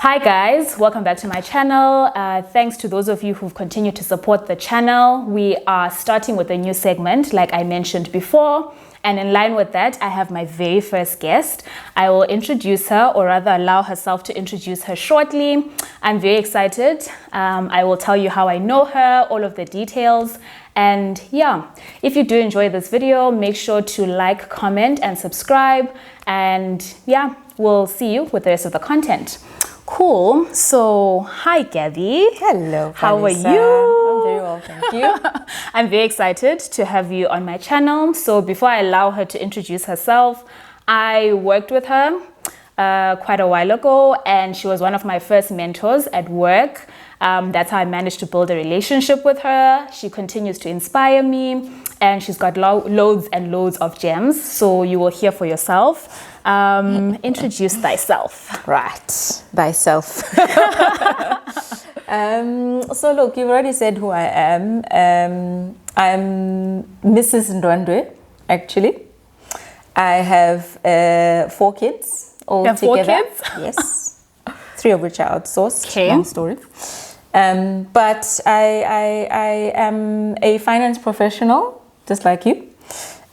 Hi guys, welcome back to my channel. Thanks to those of you who've continued to support the channel. We are starting with a new segment like I mentioned before, and in line with that I have my very first guest. I will introduce her, or rather allow herself to introduce her shortly. I'm very excited. I will tell you how I know her, all of the details. And yeah, if you do enjoy this video, make sure to like, comment and subscribe, and yeah, we'll see you with the rest of the content. Cool. So, hi Gabby. Hello, how are Vanessa. you? I'm very well, thank you. I'm very excited to have you on my channel. So before I allow her to introduce herself, I worked with her quite a while ago, and she was one of my first mentors at work. That's how I managed to build a relationship with her. She continues to inspire me, and she's got loads and loads of gems. So you will hear for yourself. Introduce thyself. Right, thyself. So look, you've already said who I am. I'm Mrs. Ndwandwe, actually. I have 4 kids all You have together. 4 kids? Yes. 3 of which are outsourced. Okay. Long story. But I am a finance professional, just like you.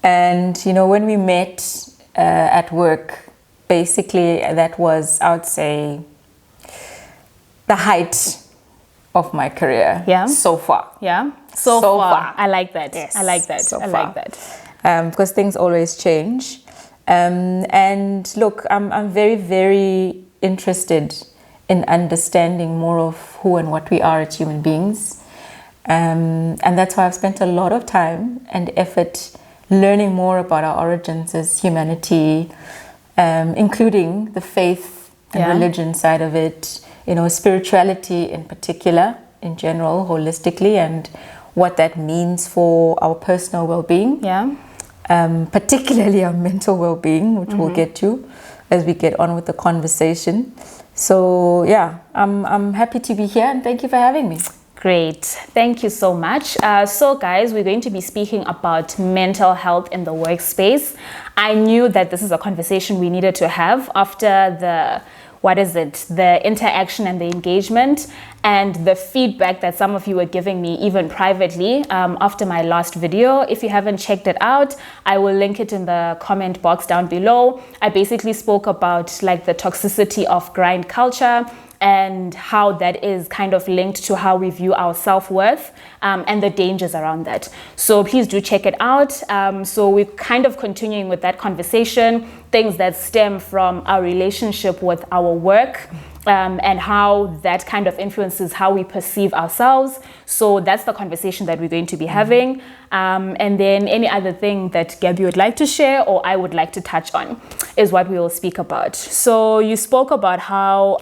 And you know, when we met at work, basically that was, I would say, the height of my career. Yeah. So far. Yeah. So far. I like that. Yes. I like that. So I far. like that. Because things always change. And look, I'm very, very interested in understanding more of who and what we are as human beings. And that's why I've spent a lot of time and effort learning more about our origins as humanity, including the faith and religion side of it, you know, spirituality in particular, in general, holistically, and what that means for our personal well-being. Yeah. Particularly our mental well-being, which we'll get to as we get on with the conversation. So yeah, I'm happy to be here, and thank you for having me. Great. Thank you so much. So guys, we're going to be speaking about mental health in the workspace. I knew that this is a conversation we needed to have after the interaction and the engagement and the feedback that some of you were giving me even privately after my last video. If you haven't checked it out, I will link it in the comment box down below. I basically spoke about like the toxicity of grind culture and how that is kind of linked to how we view our self-worth and the dangers around that. So please do check it out. So we're kind of continuing with that conversation, things that stem from our relationship with our work and how that kind of influences how we perceive ourselves. So that's the conversation that we're going to be having. And then any other thing that Gabby would like to share or I would like to touch on is what we will speak about. So you spoke about how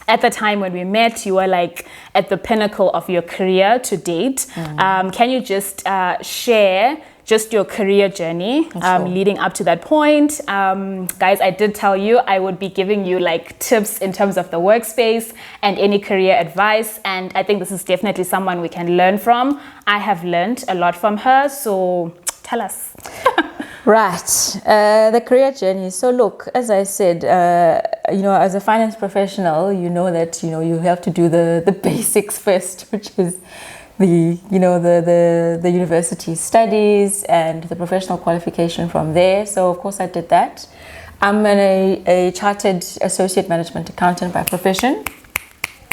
at the time when we met, you were like at the pinnacle of your career to date. Can you just share just your career journey leading up to that point? Guys, I did tell you I would be giving you like tips in terms of the workspace and any career advice. And I think this is definitely someone we can learn from. I have learned a lot from her. So tell us. Right, the career journey. So look, as I said, you know, as a finance professional, you know that, you know, you have to do the basics first, which is the university studies and the professional qualification from there. So of course I did that. I'm a chartered associate management accountant by profession,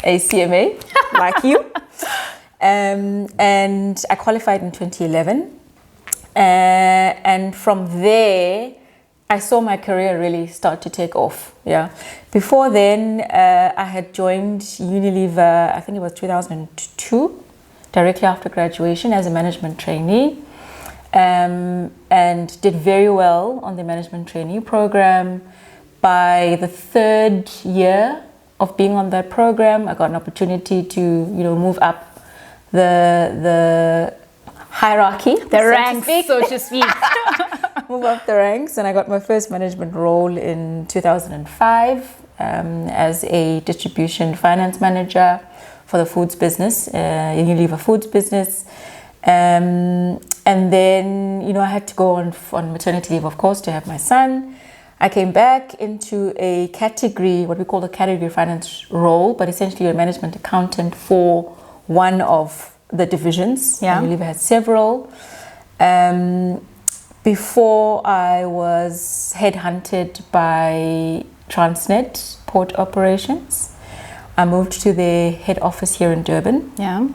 a CMA, like you. And I qualified in 2011. And from there, I saw my career really start to take off. Yeah. Before then, I had joined Unilever, I think it was 2002, directly after graduation as a management trainee, and did very well on the management trainee program. By the 3rd year of being on that program, I got an opportunity to, you know, move up the hierarchy, the ranks, so to speak. Move up the ranks, and I got my first management role in 2005 as a distribution finance manager for the foods business, Unilever foods business. And then, you know, I had to go on maternity leave, of course, to have my son. I came back into a category, what we call the category finance role, but essentially a management accountant for one of the divisions. Yeah. I believe I had several. Before I was headhunted by Transnet Port Operations, I moved to the head office here in Durban. Yeah.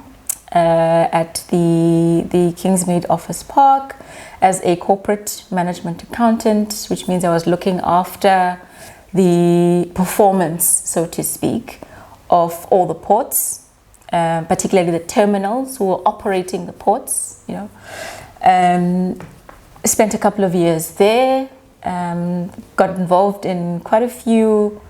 At the Kingsmead Office Park as a corporate management accountant, which means I was looking after the performance, so to speak, of all the ports, particularly the terminals who were operating the ports. Spent a couple of years there, got involved in quite a few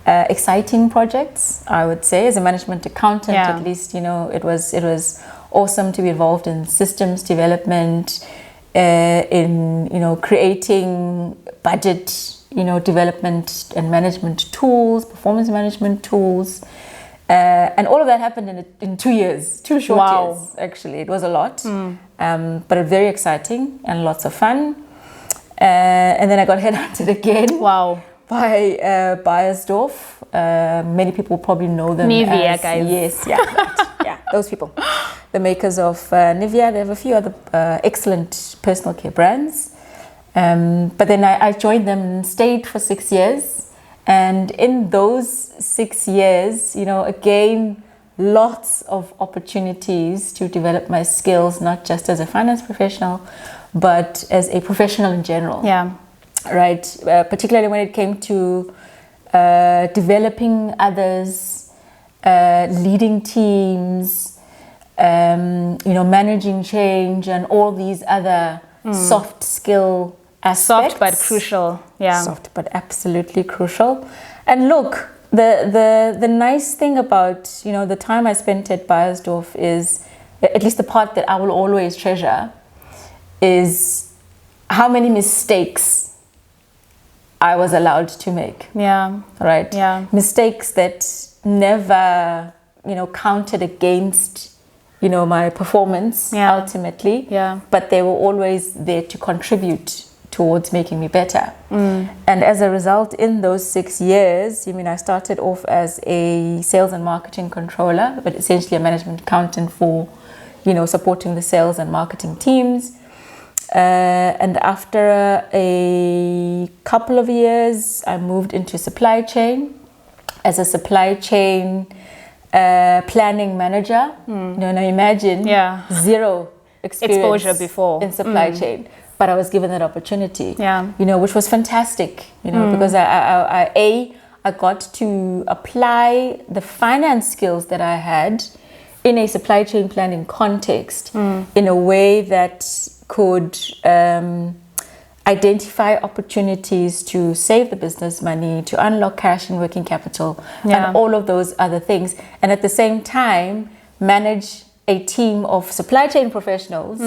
exciting projects, I would say. As a management accountant, Yeah. at least, it was awesome to be involved in systems development, in creating budget, development and management tools, performance management tools, and all of that happened in 2 years, 2 short Wow. years. Actually, it was a lot, but very exciting and lots of fun. And then I got headhunted again. Wow. By Beiersdorf. Many people probably know them Nivea, as, guys. Yes, yeah, right. Yeah, those people. The makers of Nivea. They have a few other excellent personal care brands. But then I joined them and stayed for 6 years. And in those 6 years, again, lots of opportunities to develop my skills, not just as a finance professional, but as a professional in general. Yeah. Right, particularly when it came to developing others, leading teams, managing change, and all these other soft skill aspects. Soft but crucial. Yeah. Soft but absolutely crucial. And look, the nice thing about the time I spent at Beiersdorf is, at least the part that I will always treasure, is how many mistakes I was allowed to make. Yeah. Right? Yeah. Mistakes that never, counted against, my performance ultimately. Yeah. But they were always there to contribute towards making me better. And as a result, in those 6 years, I started off as a sales and marketing controller, but essentially a management accountant for, supporting the sales and marketing teams. And after a couple of years, I moved into supply chain as a supply chain planning manager. Now imagine zero Exposure before in supply chain, but I was given that opportunity. Yeah. Which was fantastic. Because I got to apply the finance skills that I had in a supply chain planning context in a way that could identify opportunities to save the business money, to unlock cash and working capital, and all of those other things. And at the same time, manage a team of supply chain professionals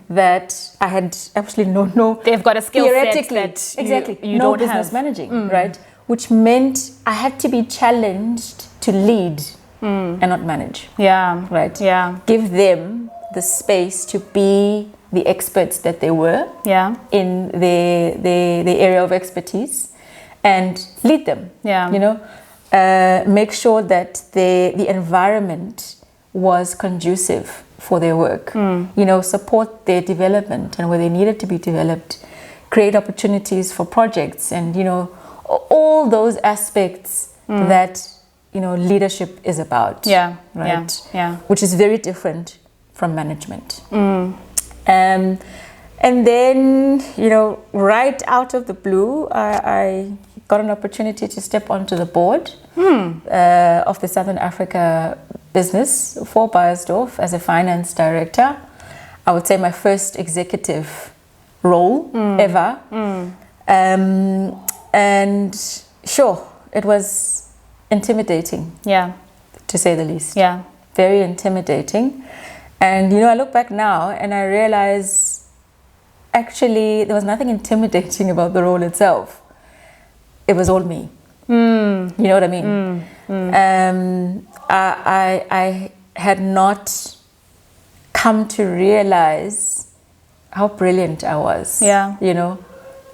that I had absolutely no they've got a skill set that exactly you no don't business have. managing, right? Which meant I had to be challenged to lead and not manage. Yeah. Right. Yeah. Give them the space to be the experts that they were in the area of expertise, and lead them. Make sure that the environment was conducive for their work. Support their development, and where they needed to be developed, create opportunities for projects, and all those aspects that leadership is about. Right. Yeah. Which is very different from management. And then, right out of the blue, I got an opportunity to step onto the board of the Southern Africa business for Beiersdorf as a finance director. I would say my first executive role ever. And sure, it was intimidating. To say the least. Very intimidating. And I look back now and I realize actually there was nothing intimidating about the role itself. It was all me. You know what I mean? I had not come to realize how brilliant I was.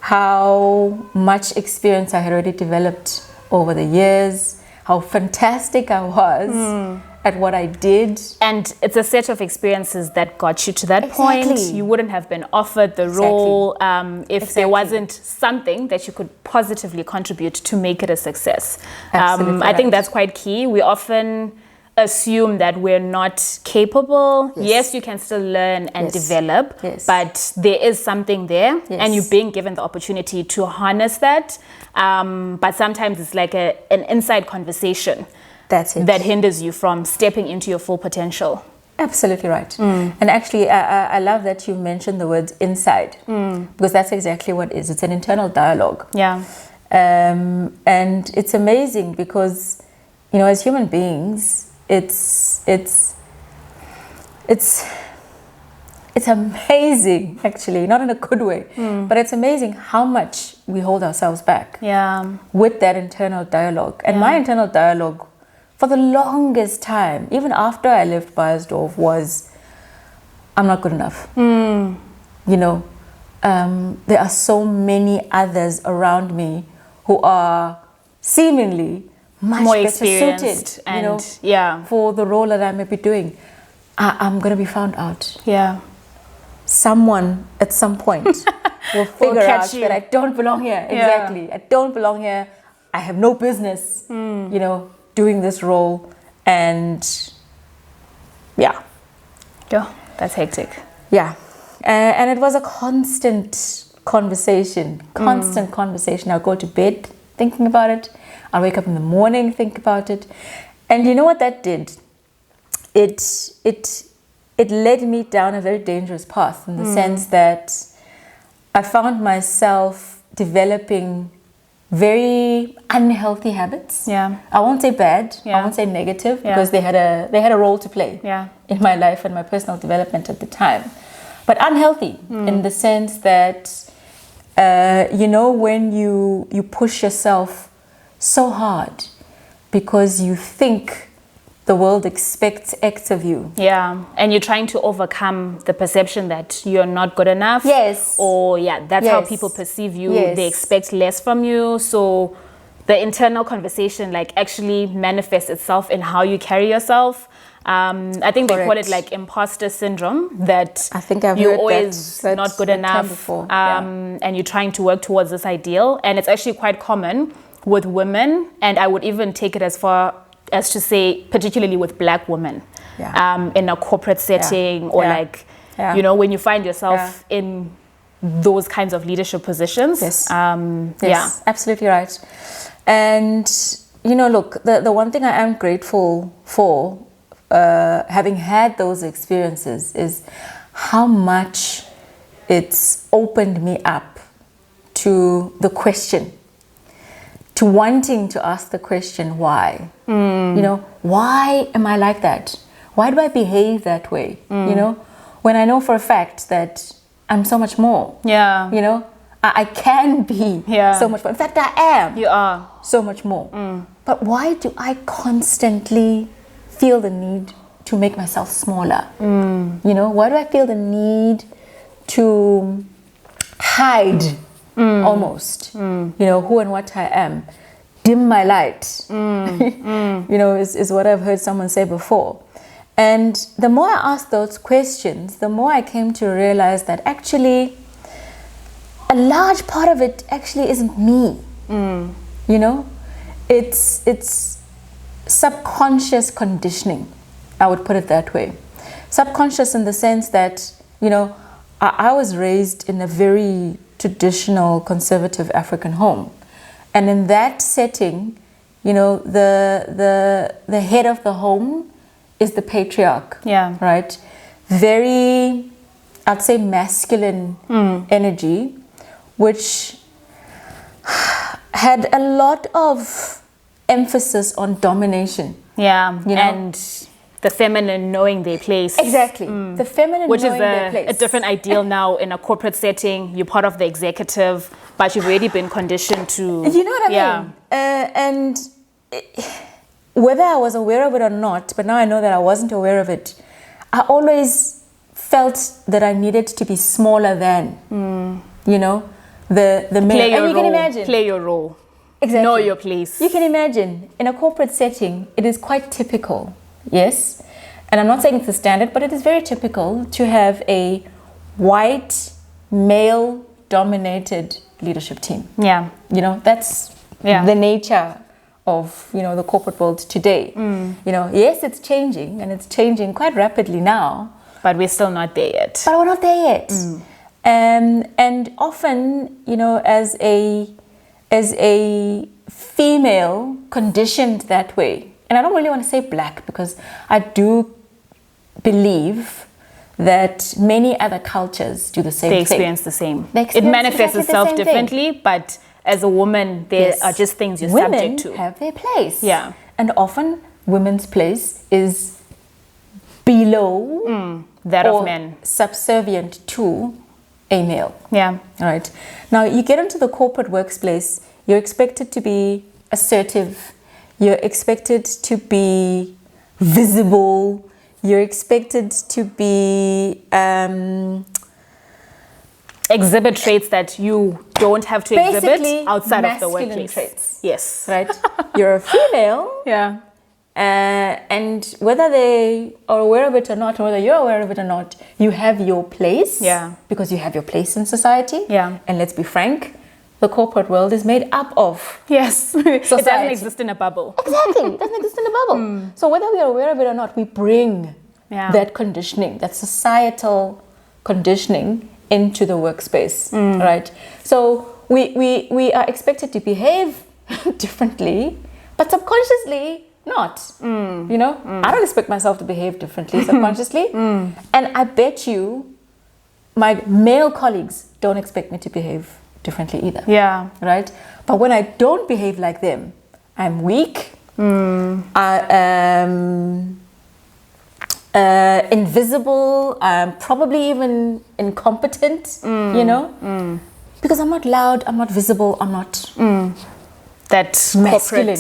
how much experience I had already developed over the years, how fantastic I was at what I did. And it's a set of experiences that got you to that point. Exactly. You wouldn't have been offered the role if there wasn't something that you could positively contribute to make it a success. Absolutely I think right. that's quite key. We often assume that we're not capable. Yes, you can still learn and develop, but there is something there, and you're being given the opportunity to harness that. But sometimes it's like an inside conversation. That's it. That hinders you from stepping into your full potential. Absolutely right. And actually, I love that you mentioned the words inside, because that's exactly what it is. It's an internal dialogue. Yeah. And it's amazing because, you know, as human beings, it's amazing, actually, not in a good way, but it's amazing how much we hold ourselves back with that internal dialogue. And my internal dialogue, for the longest time, even after I left Beiersdorf, was, I'm not good enough. You know, there are so many others around me who are seemingly much more better experienced suited, and you know, for the role that I may be doing. I'm going to be found out. Yeah. Someone at some point will figure out that I don't belong here. Exactly. I don't belong here. I have no business, you know, doing this role. And yeah. Yeah, that's hectic. Yeah. And it was a constant conversation. I'll go to bed thinking about it. I'll wake up in the morning, think about it. And you know what that did? It led me down a very dangerous path, in the sense that I found myself developing very unhealthy habits. Yeah. I won't say bad, Yeah. I won't say negative, because they had a role to play in my life and my personal development at the time. But unhealthy in the sense that, you know, when you push yourself so hard because you think the world expects X of you. Yeah, and you're trying to overcome the perception that you're not good enough. Yes. Or that's how people perceive you. Yes. They expect less from you. So the internal conversation like actually manifests itself in how you carry yourself. I think they call it like imposter syndrome, that I think I've you're heard always that not good term enough, before. and you're trying to work towards this ideal. And it's actually quite common with women, and I would even take it as far as to say particularly with Black women, in a corporate setting, or like, you know, when you find yourself in those kinds of leadership positions. Yes, absolutely right. And, you know, look, the one thing I am grateful for, having had those experiences, is how much it's opened me up to the question, to wanting to ask the question, why? You know, why am I like that? Why do I behave that way? You know, when I know for a fact that I'm so much more. Yeah. You know, I can be so much more. In fact, I am. You are. So much more. But why do I constantly feel the need to make myself smaller? You know, why do I feel the need to hide almost, you know, who and what I am? Dim my light, you know, is what I've heard someone say before. And the more I asked those questions, the more I came to realize that actually a large part of it actually isn't me. You know, it's subconscious conditioning, I would put it that way. Subconscious in the sense that, you know, I was raised in a very traditional conservative African home, and in that setting, you know, the head of the home is the patriarch. Right? Very, I'd say, masculine energy, which had a lot of emphasis on domination. You know? And the feminine knowing their place. Exactly. The feminine which knowing is their place. a different ideal now in a corporate setting. You're part of the executive, but you've already been conditioned to... You know what I mean? And whether I was aware of it or not, but now I know that I wasn't aware of it, I always felt that I needed to be smaller than, you know, the male. Play your and you role. can imagine. Play your role. Exactly. Know your place. You can imagine in a corporate setting, it is quite typical, yes? And I'm not saying it's the standard, but it is very typical to have a white, male-dominated leadership team. Yeah. You know, that's the nature of, you know, the corporate world today. You know, yes, it's changing, and it's changing quite rapidly now. But we're still not there yet. But we're not there yet. And often, you know, as a female conditioned that way, and I don't really want to say black, because I do believe that many other cultures do the same thing. They experience the same. It manifests itself differently, but as a woman, there are just things you're subject to. Women have their place. Yeah. And often women's place is below that or of men. Subservient to a male. Yeah. All right. Now you get into the corporate workplace, you're expected to be assertive, you're expected to be visible, you're expected to be exhibit traits that you don't have to exhibit outside of the workplace. Traits. Yes. Right? You're a female. Yeah. And whether they are aware of it or not, or whether you're aware of it or not, you have your place. Yeah. Because you have your place in society. Yeah. And let's be frank, the corporate world is made up of. Yes. It doesn't exist in a bubble. Exactly. It doesn't exist in a bubble. So whether we are aware of it or not, we bring that conditioning, that societal conditioning into the workspace. Right? So we are expected to behave differently, but subconsciously not. You know, I don't expect myself to behave differently subconsciously, and I bet you my male colleagues don't expect me to behave differently either. Yeah. Right? But when I don't behave like them, I'm weak. I am invisible. I'm probably even incompetent. You know, because I'm not loud. I'm not visible. I'm not that masculine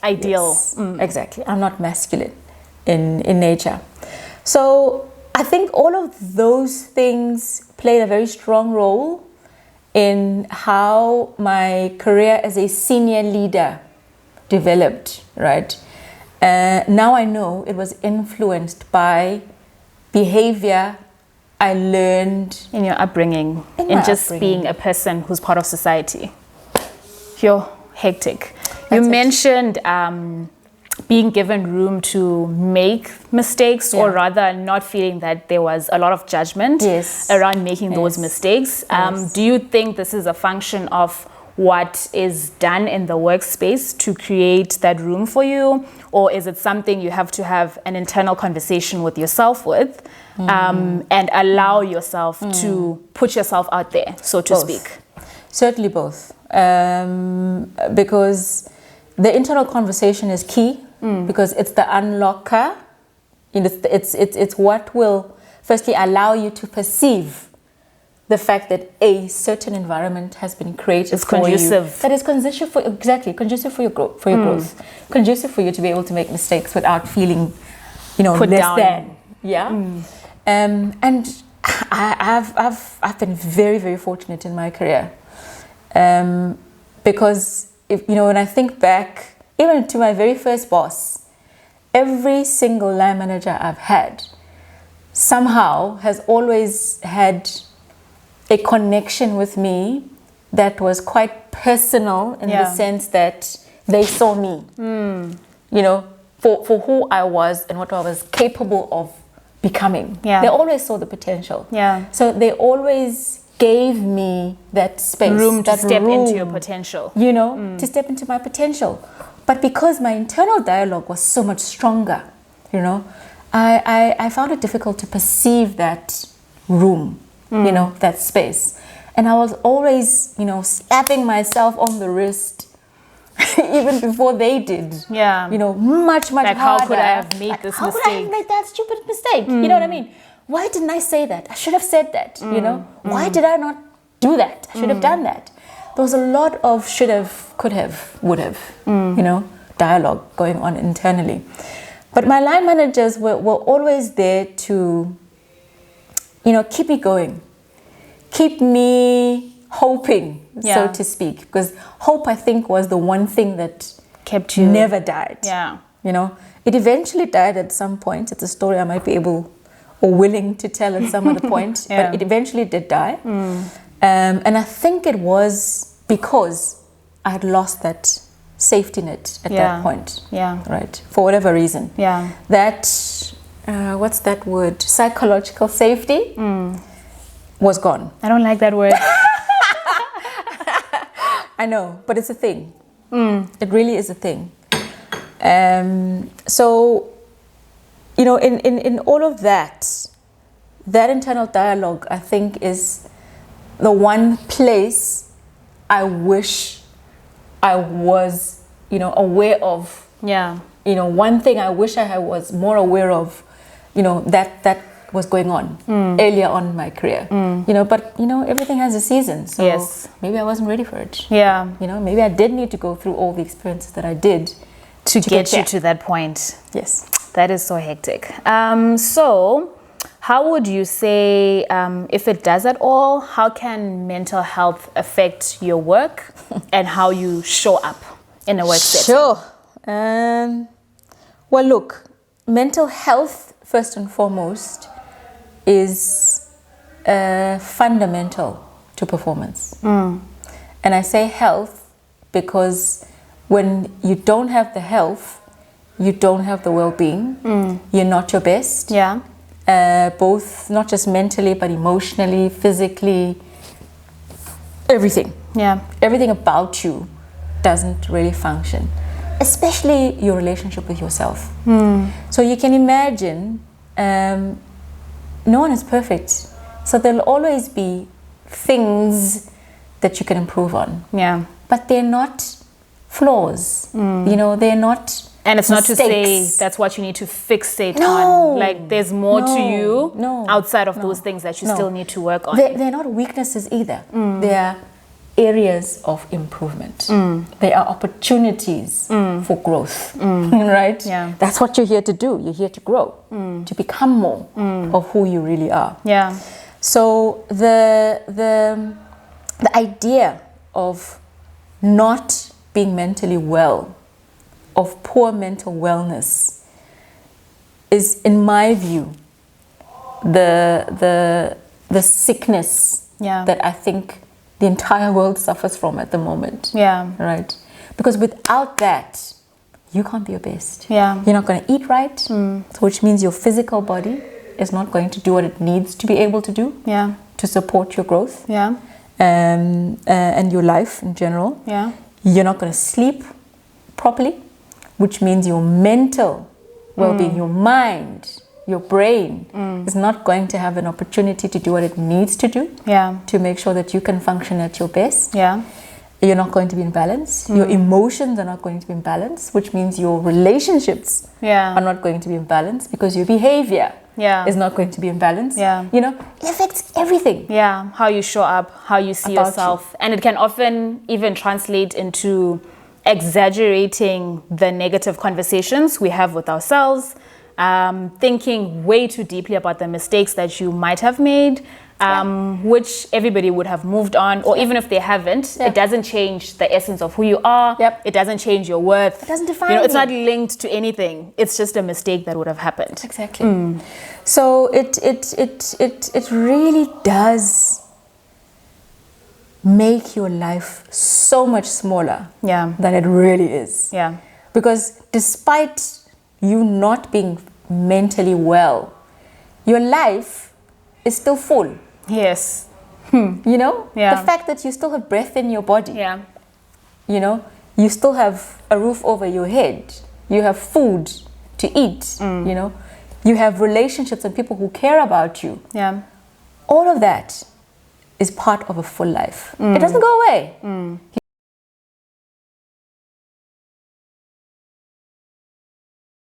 ideal. Yes, exactly. I'm not masculine in nature. So I think all of those things played a very strong role in how my career as a senior leader developed, right? Now I know it was influenced by behavior I learned in your upbringing, in just being a person who's part of society. You're hectic. You mentioned being given room to make mistakes, or rather not feeling that there was a lot of judgment around making those mistakes. Do you think this is a function of what is done in the workspace to create that room for you? Or is it something you have to have an internal conversation with yourself with and allow yourself to put yourself out there, so to speak? Certainly both. Because the internal conversation is key, because it's the unlocker. It's what will firstly allow you to perceive the fact that a certain environment has been created for you that is conducive for conducive for your growth, conducive for you to be able to make mistakes without feeling, you know, put less down. than. And I've been very, very fortunate in my career, because when I think back even to my very first boss, every single line manager I've had somehow has always had a connection with me that was quite personal in the sense that they saw me, for who I was and what I was capable of becoming. They always saw the potential. So they always gave me that space, room to step into your potential. To step into my potential. But because my internal dialogue was so much stronger, I found it difficult to perceive that room. That space. And I was always, slapping myself on the wrist even before they did. Much like, harder. how could I have made this mistake? How could I have made that stupid mistake? You know what I mean? Why didn't I say that? I should have said that, Why did I not do that? I should have done that. There was a lot of should have, could have, would have, dialogue going on internally. But my line managers were always there to keep me going, keep me hoping, so to speak, because hope, I think, was the one thing that kept you never died. Yeah. You know, it eventually died at some point. It's a story I might be able or willing to tell at some other point, but it eventually did die. And I think it was because I had lost that safety net at that point. Yeah. Right. For whatever reason. Yeah. That, what's that word? Psychological safety was gone. I don't like that word. I know, but it's a thing. It really is a thing. So, you know, in all of that, that internal dialogue, I think, is the one place I wish I was, you know, aware of. Yeah. You know, one thing I wish I was more aware of, you know, that was going on earlier on in my career. You know, but, you know, everything has a season. So maybe I wasn't ready for it. Yeah. You know, maybe I did need to go through all the experiences that I did to get you to that point. Yes. That is so hectic. So how would you say, if it does at all, how can mental health affect your work and how you show up in a work setting? Sure. Well, look, mental health, first and foremost, is fundamental to performance. And I say health because when you don't have the health, you don't have the well-being. You're not your best. Yeah. Both, not just mentally, but emotionally, physically, everything. Yeah. Everything about you doesn't really function, especially your relationship with yourself. So you can imagine, no one is perfect. So there'll always be things that you can improve on. Yeah. But they're not flaws. You know, they're not. And it's not to say mistakes. that's what you need to fixate No. on. Like there's more to you outside of No. those things that you No. still need to work on. They're not weaknesses either. They are areas of improvement. They are opportunities for growth, right? Yeah. That's what you're here to do. You're here to grow, to become more of who you really are. Yeah. So the idea of not being mentally well, of poor mental wellness, is, in my view, the sickness that I think the entire world suffers from at the moment. Yeah. Right? Because without that, you can't be your best. Yeah. You're not going to eat right, so which means your physical body is not going to do what it needs to be able to do to support your growth and your life in general. Yeah. You're not going to sleep properly, which means your mental well-being, your mind, your brain is not going to have an opportunity to do what it needs to do to make sure that you can function at your best. Yeah. You're not going to be in balance. Your emotions are not going to be in balance, which means your relationships are not going to be in balance because your behavior is not going to be in balance. You know, it affects everything. Yeah, how you show up, how you see yourself. And it can often even translate into exaggerating the negative conversations we have with ourselves, thinking way too deeply about the mistakes that you might have made, which everybody would have moved on, or even if they haven't, it doesn't change the essence of who you are. It doesn't change your worth. It doesn't define you. It's you. not linked to anything. It's just a mistake that would have happened. Exactly. So it really does make your life so much smaller than it really is. Because despite you not being mentally well, your life is still full. Yes. You know, the fact that you still have breath in your body. You know, you still have a roof over your head. You have food to eat. You know, you have relationships and people who care about you. All of that is part of a full life. It doesn't go away.